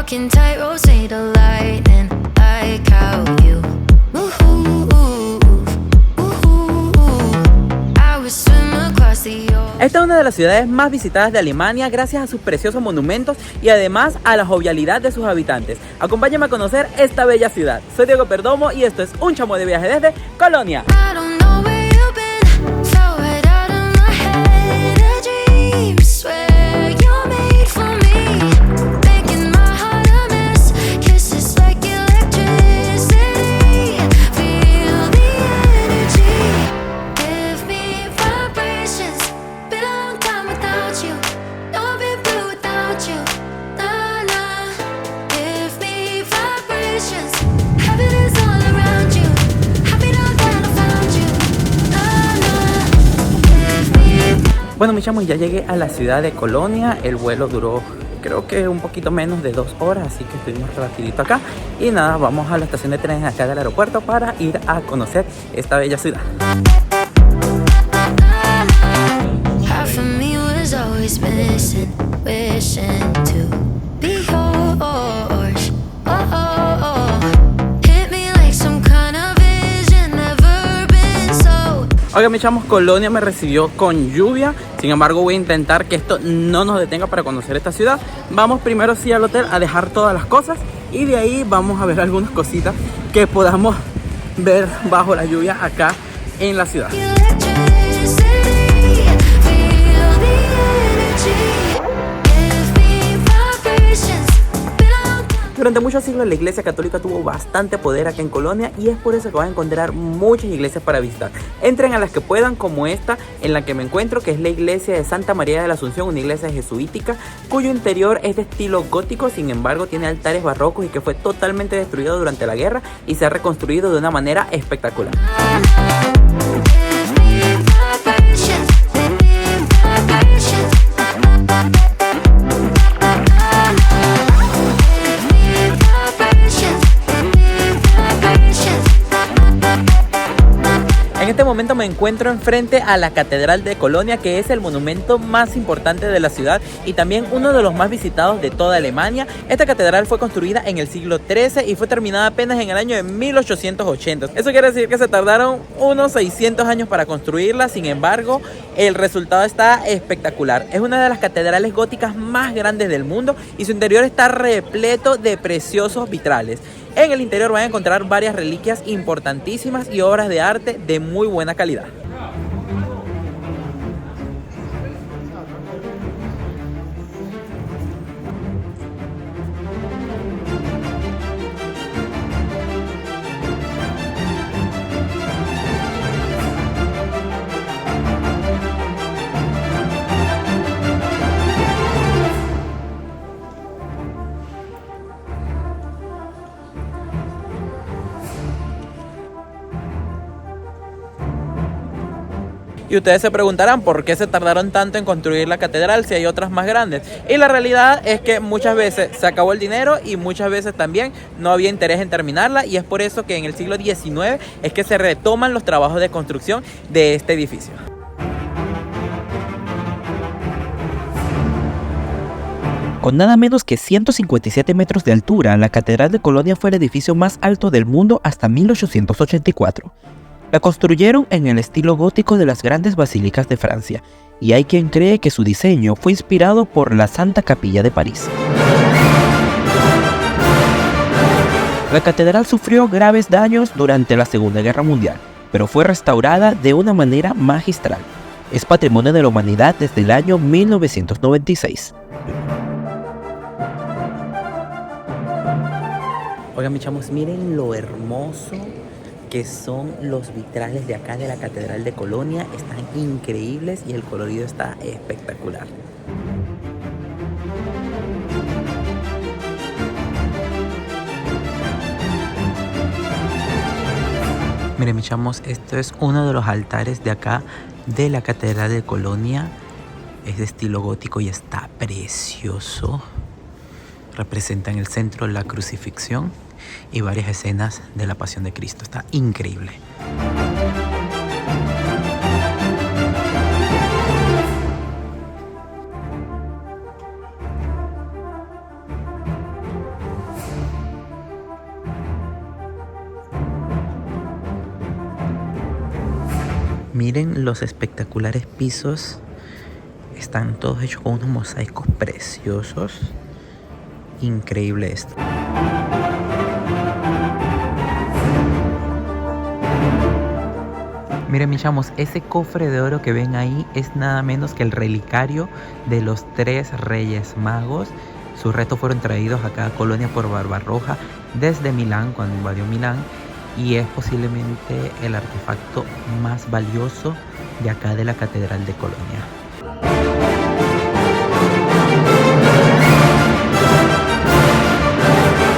Walking tightropes made of lightning, like how you move. I would swim across the ocean. Esta es una de las ciudades más visitadas de Alemania gracias a sus preciosos monumentos y además a la jovialidad de sus habitantes. Acompáñame a conocer esta bella ciudad. Soy Diego Perdomo y esto es Un Chamo de Viaje desde Colonia. I don't know where you've been, fell right out of my head. A dream, swear you're made for me, making my heart a mess. Kisses like electricity, feel the energy. Give me vibrations, been a long time without you, don't be blue without you. Nah, nah. Give me vibrations, happiness all around you. Happy now that I found you. Nah, nah. Give me Bueno, mis chamos, ya llegué a la ciudad de Colonia. El vuelo duró creo que un poquito menos de 2 horas, así que estuvimos rapidito acá. Y nada, vamos a la estación de trenes acá del aeropuerto para ir a conocer esta bella ciudad. half of me was always missing, wishing to be yours. Oh, oh, oh. Hit me like some kind of vision, never been so. Oigan, mis chamos, Colonia me recibió con lluvia. Sin embargo, voy a intentar que esto no nos detenga para conocer esta ciudad. Vamos primero sí al hotel a dejar todas las cosas y de ahí vamos a ver algunas cositas que podamos ver bajo la lluvia acá en la ciudad. Electricity, feel the energy. Give me vibrations, been a long time. Durante muchos siglos la Iglesia Católica tuvo bastante poder acá en Colonia y es por eso que van a encontrar muchas iglesias para visitar. Entren a las que puedan, como esta en la que me encuentro, que es la iglesia de Santa María de la Asunción, una iglesia jesuítica cuyo interior es de estilo gótico, sin embargo tiene altares barrocos y que fue totalmente destruido durante la guerra y se ha reconstruido de una manera espectacular. Give me vibrations, vibrations. En este momento me encuentro enfrente a la Catedral de Colonia, que es el monumento más importante de la ciudad y también uno de los más visitados de toda Alemania. Esta catedral fue construida en el siglo XIII y fue terminada apenas en el año de 1880. Eso quiere decir que se tardaron unos 600 años para construirla. Sin embargo, el resultado está espectacular. Es una de las catedrales góticas más grandes del mundo y su interior está repleto de preciosos vitrales. En el interior van a encontrar varias reliquias importantísimas y obras de arte de muy buena calidad. Y ustedes se preguntarán por qué se tardaron tanto en construir la catedral si hay otras más grandes. Y la realidad es que muchas veces se acabó el dinero y muchas veces también no había interés en terminarla. Y es por eso que en el siglo XIX es que se retoman los trabajos de construcción de este edificio. Con nada menos que 157 metros de altura, la Catedral de Colonia fue el edificio más alto del mundo hasta 1884. La construyeron en el estilo gótico de las grandes basílicas de Francia, y hay quien cree que su diseño fue inspirado por la Santa Capilla de París. La catedral sufrió graves daños durante la Segunda Guerra Mundial, pero fue restaurada de una manera magistral. Es patrimonio de la humanidad desde el año 1996. Oigan, mis chamos, miren lo hermoso que son los vitrales de acá de la Catedral de Colonia. Están increíbles y el colorido está espectacular. Miren, mis chamos, esto es uno de los altares de acá de la Catedral de Colonia. Es de estilo gótico y está precioso. Representa en el centro la crucifixión y varias escenas de la Pasión de Cristo. Está increíble. Miren los espectaculares pisos. Están todos hechos con unos mosaicos preciosos. Increíble esto. Miren mis chamos, ese cofre de oro que ven ahí es nada menos que el relicario de los 3 Reyes Magos. Sus restos fueron traídos acá a Colonia por Barbarroja desde Milán, cuando invadió Milán. Y es posiblemente el artefacto más valioso de acá de la Catedral de Colonia.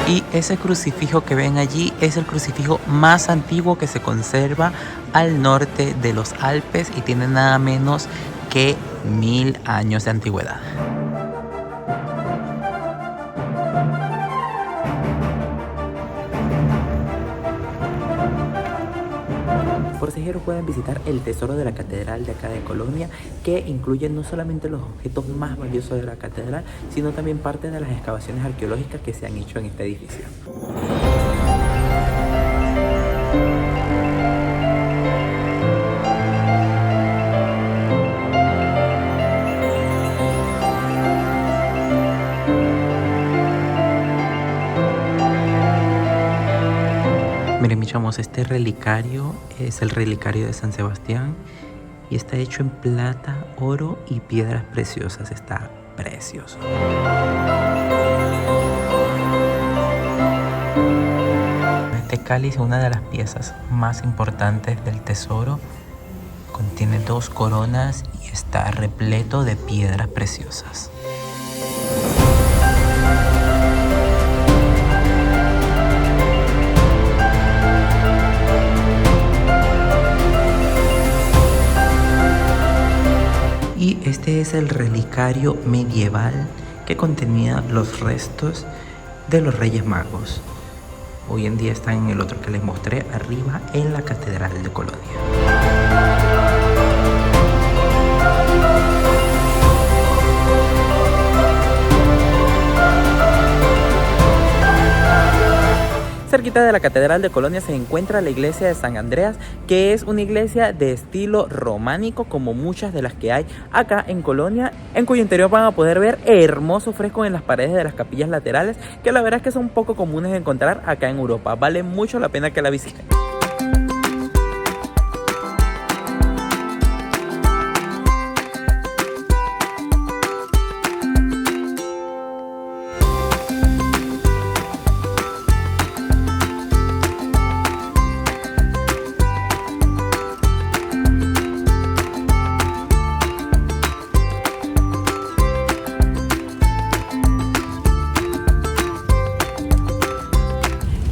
Y ese crucifijo que ven allí es el crucifijo más antiguo que se conserva al norte de los Alpes y tiene nada menos que 1000 años de antigüedad. Forcejeros pueden visitar el tesoro de la catedral de acá de Colonia, que incluye no solamente los objetos más valiosos de la catedral, sino también parte de las excavaciones arqueológicas que se han hecho en este edificio. Miren mis chamos, este relicario es el relicario de San Sebastián y está hecho en plata, oro y piedras preciosas. Está precioso. Este cáliz es una de las piezas más importantes del tesoro. Contiene 2 coronas y está repleto de piedras preciosas. Y este es el relicario medieval que contenía los restos de los Reyes Magos. Hoy en día está en el otro que les mostré arriba en la Catedral de Colonia. Cerquita de la Catedral de Colonia se encuentra la iglesia de San Andreas, que es una iglesia de estilo románico como muchas de las que hay acá en Colonia, en cuyo interior van a poder ver hermosos frescos en las paredes de las capillas laterales, que la verdad es que son poco comunes de encontrar acá en Europa. Vale mucho la pena que la visiten.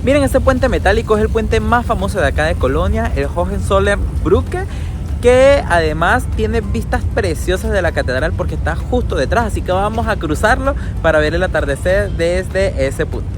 Miren, este puente metálico es el puente más famoso de acá de Colonia, el Hohenzollernbrücke, que además tiene vistas preciosas de la catedral porque está justo detrás, así que vamos a cruzarlo para ver el atardecer desde ese punto.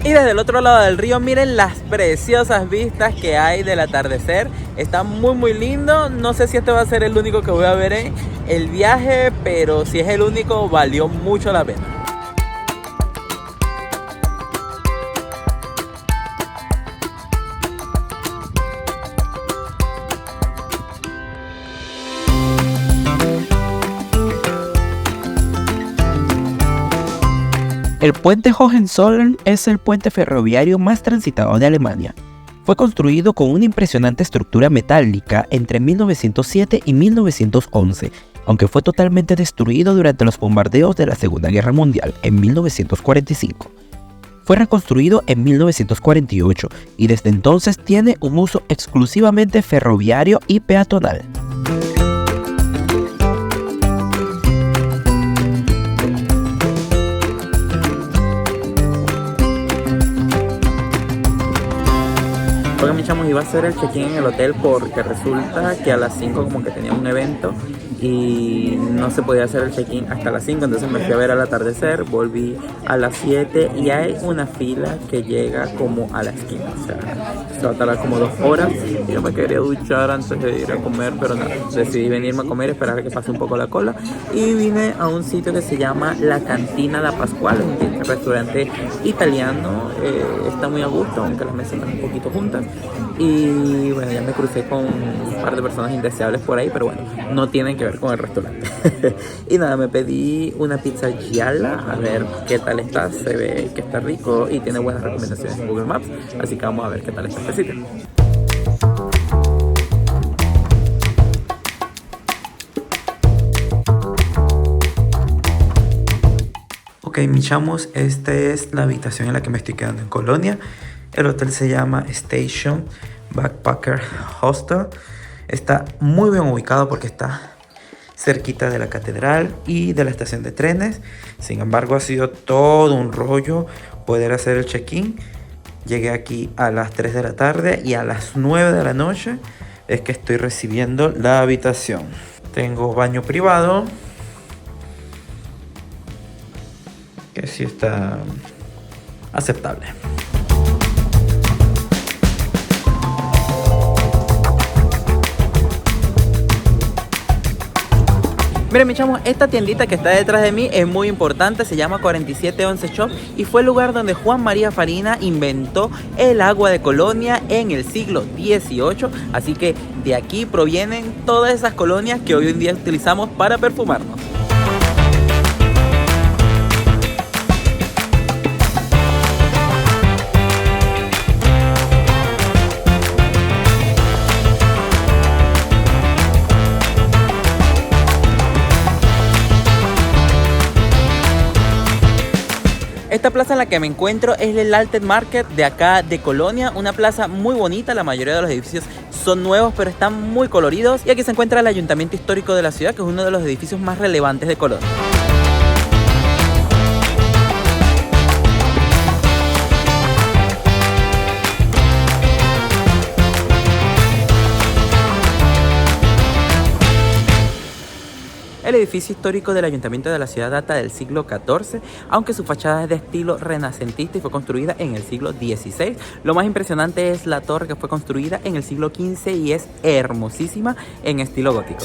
Y desde el otro lado del río, miren las preciosas vistas que hay del atardecer. Está muy lindo. No sé si este va a ser el único que voy a ver en el viaje, pero si es el único, valió mucho la pena. El puente Hohenzollern es el puente ferroviario más transitado de Alemania. Fue construido con una impresionante estructura metálica entre 1907 y 1911, aunque fue totalmente destruido durante los bombardeos de la Segunda Guerra Mundial en 1945. Fue reconstruido en 1948 y desde entonces tiene un uso exclusivamente ferroviario y peatonal. Porque mi chamo iba a hacer el check-in en el hotel porque resulta que a las 5 como que tenía un evento y no se podía hacer el check-in hasta las 5, entonces me fui a ver al atardecer, volví a las 7 y hay una fila que llega como a la esquina, o sea, se va a tardar como 2 horas y yo me quería duchar antes de ir a comer, pero nada, decidí venirme a comer, esperar a que pase un poco la cola y vine a un sitio que se llama La Cantina La Pascual, un restaurante italiano, está muy a gusto, aunque las mesas están un poquito juntas y bueno, ya me crucé con un par de personas indeseables por ahí, pero bueno, no tienen que ver con el restaurante. Y nada, me pedí una pizza gialla, a ver qué tal está, se ve que está rico y tiene buenas recomendaciones en Google Maps, así que vamos a ver qué tal está este sitio. Ok, mis chamos, esta es la habitación en la que me estoy quedando en Colonia. El hotel se llama Station Backpacker Hostel. Está muy bien ubicado porque está cerquita de la catedral y de la estación de trenes. Sin embargo, ha sido todo un rollo poder hacer el check-in. Llegué aquí a las 3 de la tarde y a las 9 de la noche es que estoy recibiendo la habitación. Tengo baño privado, que sí está aceptable. Miren, mi chamo, esta tiendita que está detrás de mí es muy importante, se llama 4711 Shop y fue el lugar donde Juan María Farina inventó el agua de Colonia en el siglo XVIII, así que de aquí provienen todas esas colonias que hoy en día utilizamos para perfumarnos. Esta plaza en la que me encuentro es el Alted Market de acá de Colonia, una plaza muy bonita, la mayoría de los edificios son nuevos pero están muy coloridos y aquí se encuentra el Ayuntamiento Histórico de la ciudad, que es uno de los edificios más relevantes de Colonia. El edificio histórico del Ayuntamiento de la ciudad data del siglo XIV, aunque su fachada es de estilo renacentista y fue construida en el siglo XVI. Lo más impresionante es la torre, que fue construida en el siglo XV y es hermosísima en estilo gótico.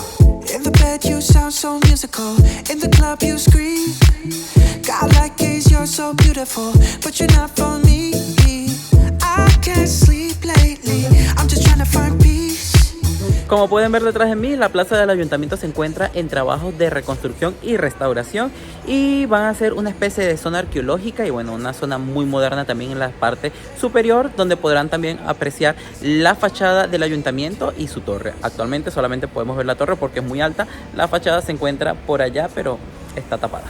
Como pueden ver detrás de mí, la plaza del ayuntamiento se encuentra en trabajos de reconstrucción y restauración y van a hacer una especie de zona arqueológica y bueno, una zona muy moderna también en la parte superior, donde podrán también apreciar la fachada del ayuntamiento y su torre. Actualmente solamente podemos ver la torre porque es muy alta, la fachada se encuentra por allá pero está tapada.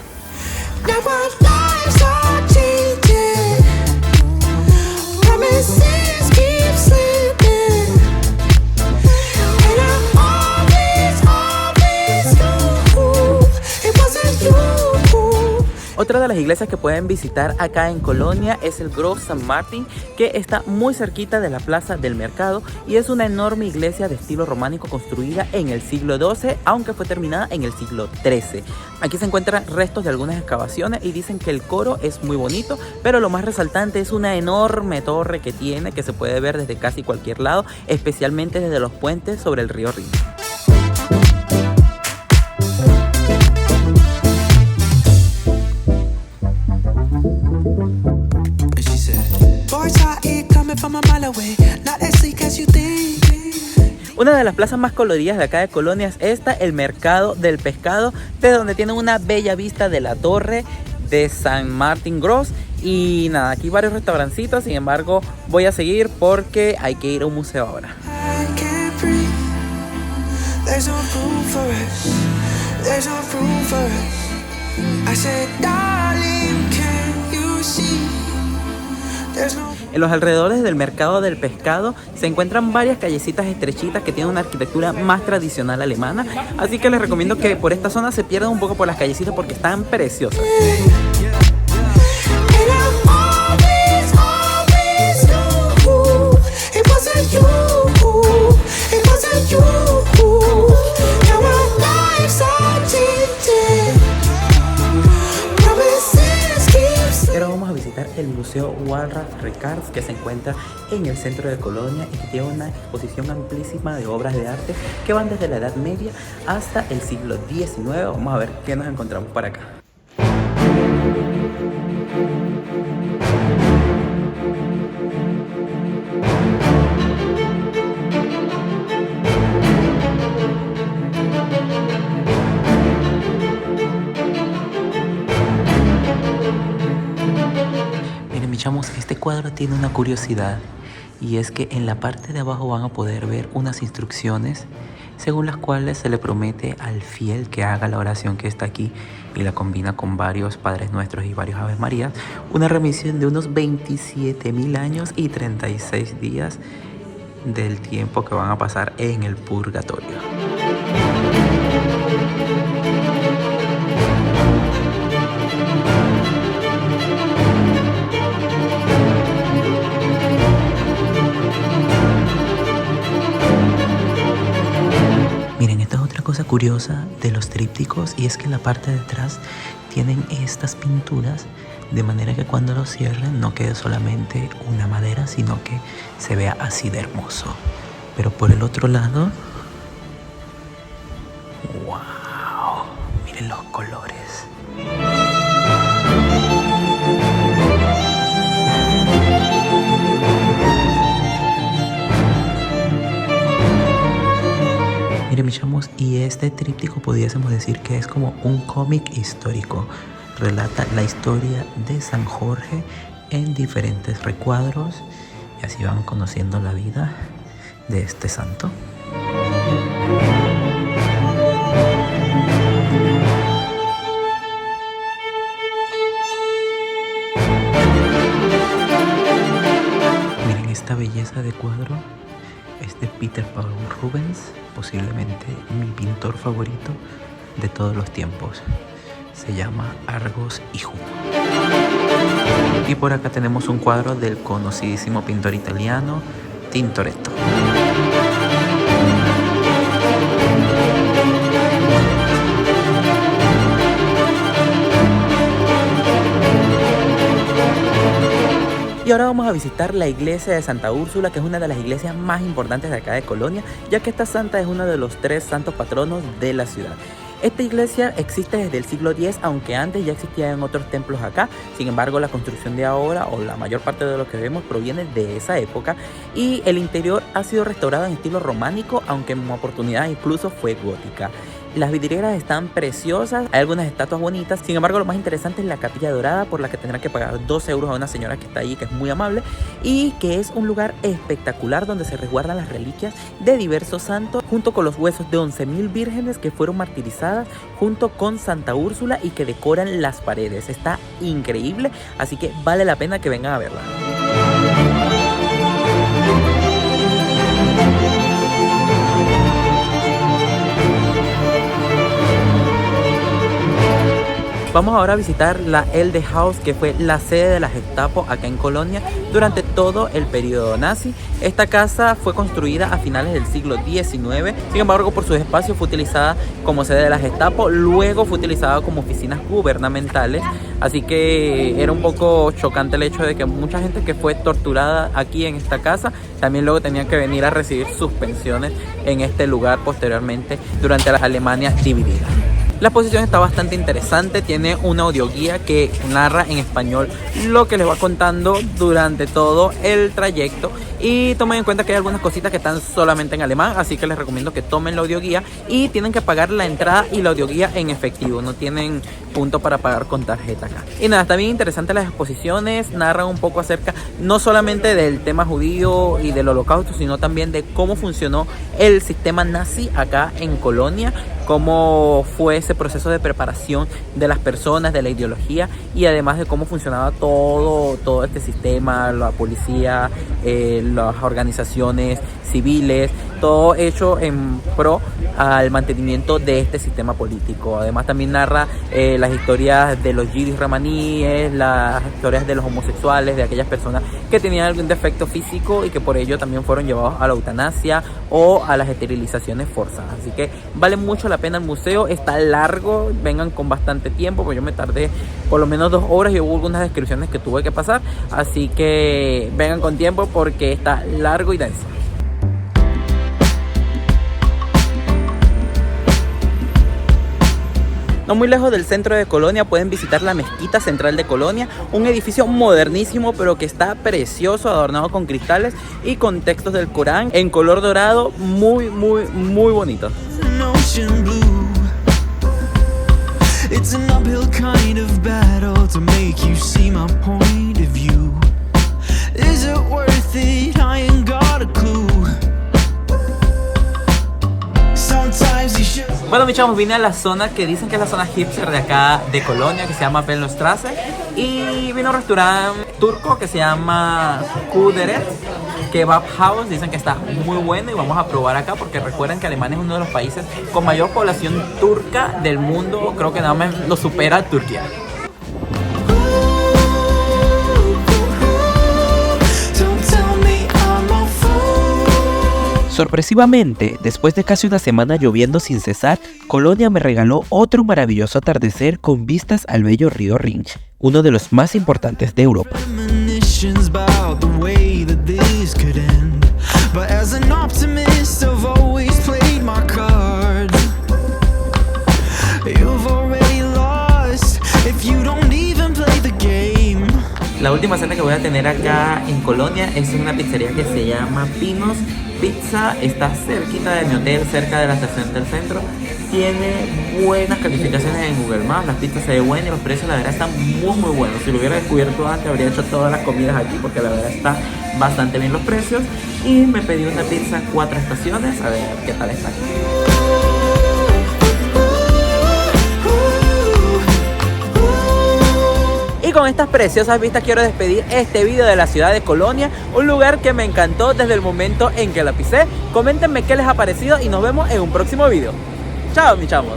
Otra de las iglesias que pueden visitar acá en Colonia es el Grove St. Martin, que está muy cerquita de la plaza del mercado y es una enorme iglesia de estilo románico construida en el siglo XII, aunque fue terminada en el siglo XIII. Aquí se encuentran restos de algunas excavaciones y dicen que el coro es muy bonito, pero lo más resaltante es una enorme torre que tiene, que se puede ver desde casi cualquier lado, especialmente desde los puentes sobre el río Rin. Una de las plazas más coloridas de acá de Colonia es esta, el Mercado del Pescado, desde donde tiene una bella vista de la torre de St. Martin Gross. Y nada, aquí varios restaurancitos, sin embargo voy a seguir porque hay que ir a un museo ahora. En los alrededores del Mercado del Pescado se encuentran varias callecitas estrechitas que tienen una arquitectura más tradicional alemana, así que les recomiendo que por esta zona se pierdan un poco por las callecitas porque están preciosas. Museo Wallraf Rickards, que se encuentra en el centro de Colonia y que tiene una exposición amplísima de obras de arte que van desde la Edad Media hasta el siglo XIX. Vamos a ver qué nos encontramos por acá. Chamos, este cuadro tiene una curiosidad y es que en la parte de abajo van a poder ver unas instrucciones según las cuales se le promete al fiel que haga la oración que está aquí y la combina con varios Padres Nuestros y varios Aves Marías, una remisión de unos 27.000 años y 36 días del tiempo que van a pasar en el purgatorio. Miren, esta es otra cosa curiosa de los trípticos y es que en la parte de atrás tienen estas pinturas de manera que cuando lo cierren no quede solamente una madera, sino que se vea así de hermoso. Pero por el otro lado, ¡wow! Miren los colores. Miren, mis chamos, y este tríptico pudiésemos decir que es como un cómic histórico. Relata la historia de San Jorge en diferentes recuadros y así van conociendo la vida de este santo. Miren esta belleza de cuadro. Es de Peter Paul Rubens, posiblemente mi pintor favorito de todos los tiempos. Se llama Argos y Juno. Y por acá tenemos un cuadro del conocidísimo pintor italiano Tintoretto. Y ahora vamos a visitar la iglesia de Santa Úrsula, que es una de las iglesias más importantes de acá de Colonia, ya que esta santa es uno de los 3 santos patronos de la ciudad. Esta iglesia existe desde el siglo X, aunque antes ya existían otros templos acá. Sin embargo, la construcción de ahora, o la mayor parte de lo que vemos, proviene de esa época. Y el interior ha sido restaurado en estilo románico, aunque en oportunidad incluso fue gótica. Las vidrieras están preciosas, hay algunas estatuas bonitas. Sin embargo, lo más interesante es la capilla dorada, por la que tendrá que pagar 2 euros a una señora que está ahí, que es muy amable, y que es un lugar espectacular donde se resguardan las reliquias de diversos santos, junto con los huesos de 11.000 vírgenes que fueron martirizadas junto con Santa Úrsula y que decoran las paredes. Está increíble, así que vale la pena que vengan a verla. Vamos ahora a visitar la Elde House, que fue la sede de la Gestapo acá en Colonia durante todo el periodo nazi. Esta casa fue construida a finales del siglo XIX, sin embargo por sus espacios fue utilizada como sede de la Gestapo, luego fue utilizada como oficinas gubernamentales, así que era un poco chocante el hecho de que mucha gente que fue torturada aquí en esta casa también luego tenían que venir a recibir sus pensiones en este lugar posteriormente durante las Alemanias divididas. La exposición está bastante interesante, tiene una audioguía que narra en español lo que les va contando durante todo el trayecto, y tomen en cuenta que hay algunas cositas que están solamente en alemán, así que les recomiendo que tomen la audioguía y tienen que pagar la entrada y la audioguía en efectivo, no tienen punto para pagar con tarjeta acá. Y nada, está bien interesante las exposiciones, narran un poco acerca no solamente del tema judío y del holocausto, sino también de cómo funcionó el sistema nazi acá en Colonia, cómo fue ese proceso de preparación de las personas, de la ideología, y además de cómo funcionaba todo este sistema, la policía, las organizaciones civiles, todo hecho en pro al mantenimiento de este sistema político. Además también narra las historias de los yidis romaníes, las historias de los homosexuales, de aquellas personas que tenían algún defecto físico y que por ello también fueron llevados a la eutanasia o a las esterilizaciones forzadas. Así que vale mucho la pena el museo, está largo, vengan con bastante tiempo, porque yo me tardé por lo menos 2 horas y hubo algunas descripciones que tuve que pasar, así que vengan con tiempo porque está largo y denso. No muy lejos del centro de Colonia pueden visitar la Mezquita Central de Colonia, un edificio modernísimo pero que está precioso, adornado con cristales y con textos del Corán en color dorado, muy bonito. Bueno, mis chavos, vine a la zona que dicen que es la zona hipster de acá de Colonia, que se llama Pelnostrasse, y vino a un restaurante turco que se llama Kuderet Kebab House. Dicen que está muy bueno y vamos a probar acá porque recuerden que Alemania es uno de los países con mayor población turca del mundo. Creo que nada más lo supera Turquía. Sorpresivamente, después de casi una semana lloviendo sin cesar, Colonia me regaló otro maravilloso atardecer con vistas al bello río Rin, uno de los más importantes de Europa. La última cena que voy a tener acá en Colonia es en una pizzería que se llama Pinos Pizza. Está cerquita de mi hotel, cerca de la estación del centro. Tiene buenas calificaciones en Google Maps, las pizzas se ven buenas y los precios la verdad están muy buenos. Si lo hubiera descubierto antes habría hecho todas las comidas aquí porque la verdad está bastante bien los precios. Y me pedí una pizza 4 estaciones, a ver qué tal está aquí. Y con estas preciosas vistas quiero despedir este video de la ciudad de Colonia, un lugar que me encantó desde el momento en que la pisé. Coméntenme qué les ha parecido y nos vemos en un próximo video. Chao, mis chamos.